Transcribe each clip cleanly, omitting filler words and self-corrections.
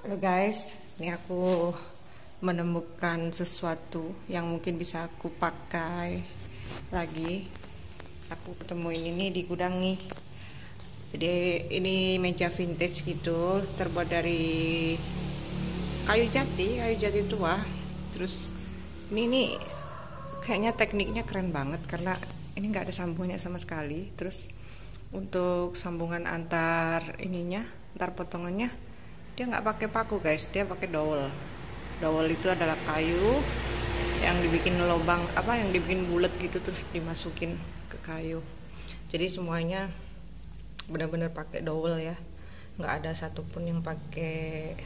Halo guys, ini aku menemukan sesuatu yang mungkin bisa aku pakai lagi. Aku ketemuin ini di gudang nih. Jadi ini meja vintage gitu, terbuat dari kayu jati tua. Terus ini nih kayaknya tekniknya keren banget karena ini nggak ada sambungannya sama sekali. Terus untuk sambungan antar antar potongannya dia nggak pakai paku guys, dia pakai dowel. Dowel itu adalah kayu yang dibikin lubang yang dibikin bulat gitu terus dimasukin ke kayu. Jadi semuanya benar-benar pakai dowel ya, nggak ada satupun yang pakai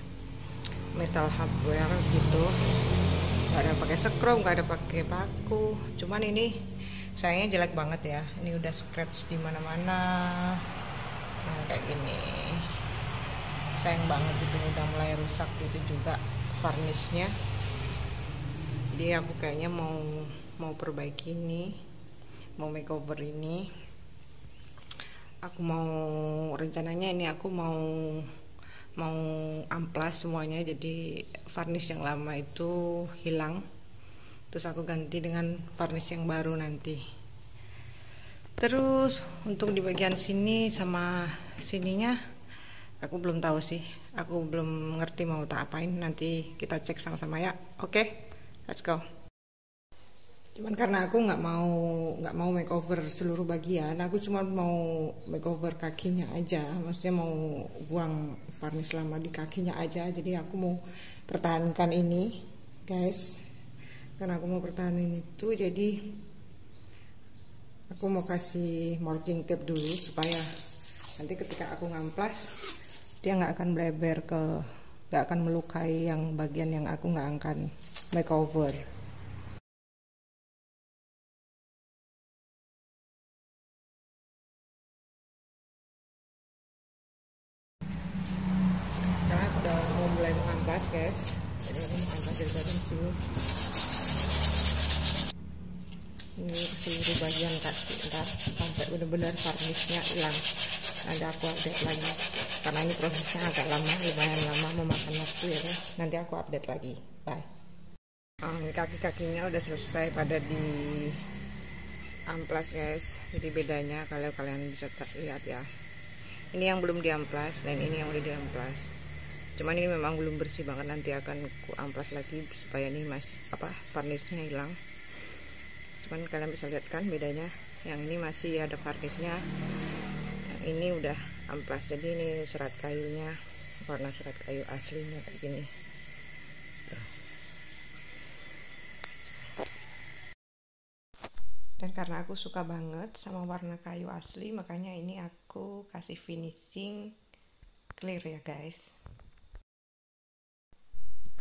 metal hardware gitu, nggak ada pakai sekrom, nggak ada pakai paku. Cuman ini sayangnya jelek banget ya, ini udah scratch di mana-mana. Nah, kayak gini sayang banget itu, udah mulai rusak gitu juga varnisnya. Jadi aku kayaknya mau perbaiki ini, mau makeover ini. Aku rencananya ini aku mau amplas semuanya, jadi varnis yang lama itu hilang, terus aku ganti dengan varnis yang baru nanti. Terus untuk di bagian sini sama sininya aku belum tahu sih, aku belum ngerti mau tak apain, nanti kita cek sama-sama ya. Oke, let's go. Cuman karena aku nggak mau makeover seluruh bagian, aku cuma mau makeover kakinya aja, maksudnya mau buang varnis lama di kakinya aja. Jadi aku mau pertahankan ini guys, karena aku mau pertahanin itu, jadi aku mau kasih marking tape dulu supaya nanti ketika aku ngamplas dia nggak akan nggak akan melukai yang bagian yang aku nggak akan makeover. Karena aku udah mau mulai mengamplas guys, jadi aku mau amplas dari bagian sini. Ini seluruh bagian kaki, ntar sampai benar-benar varnisnya hilang. Nanti aku update lagi, karena ini prosesnya agak lama, lumayan lama, memakan waktu ya guys. Nanti aku update lagi, bye. Kaki-kakinya udah selesai pada di amplas guys. Jadi bedanya kalau kalian bisa lihat ya, ini yang belum diamplas dan ini yang udah diamplas. Cuman ini memang belum bersih banget, nanti akan ku amplas lagi supaya ini varnisnya hilang. Cuman kalian bisa lihat kan bedanya, yang ini masih ada varnisnya, yang ini udah amplas. Jadi ini serat kayunya warna serat kayu aslinya kayak gini. Dan karena aku suka banget sama warna kayu asli, makanya ini aku kasih finishing clear ya guys.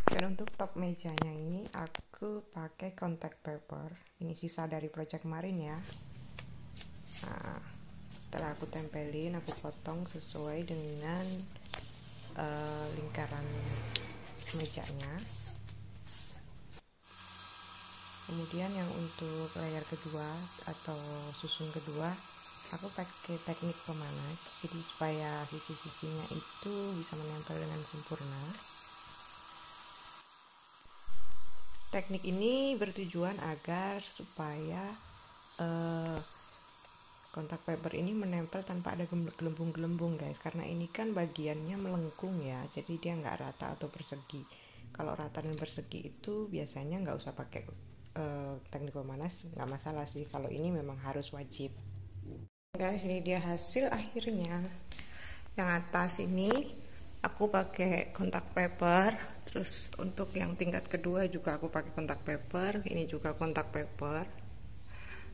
Dan untuk top mejanya ini aku pakai contact paper, ini sisa dari project kemarin ya. Nah, setelah aku tempelin, aku potong sesuai dengan lingkaran mejanya. Kemudian yang untuk layer kedua atau susun kedua, aku pakai teknik pemanas, jadi supaya sisi-sisinya itu bisa menempel dengan sempurna. Teknik ini bertujuan agar supaya kontak paper ini menempel tanpa ada gelembung-gelembung guys, karena ini kan bagiannya melengkung ya, jadi dia nggak rata atau persegi. Kalau rata dan persegi itu biasanya nggak usah pakai teknik pemanas, nggak masalah sih. Kalau ini memang harus wajib guys. Ini dia hasil akhirnya. Yang atas ini aku pakai kontak paper, terus untuk yang tingkat kedua juga aku pakai kontak paper, ini juga kontak paper.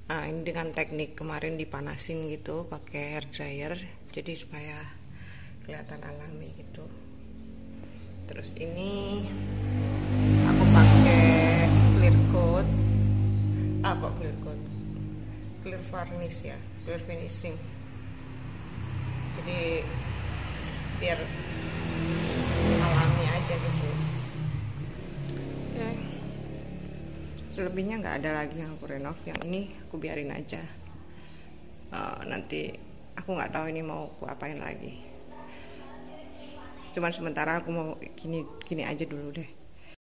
Nah, ini dengan teknik kemarin dipanasin gitu pakai hair dryer, jadi supaya kelihatan alami gitu. Terus ini aku pakai clear coat, clear varnish ya, clear finishing. Jadi biar alami aja gitu. Oke. Selebihnya nggak ada lagi yang aku renov, yang ini aku biarin aja. Nanti aku nggak tahu ini mau aku apain lagi. cuman sementara aku mau gini gini aja dulu deh.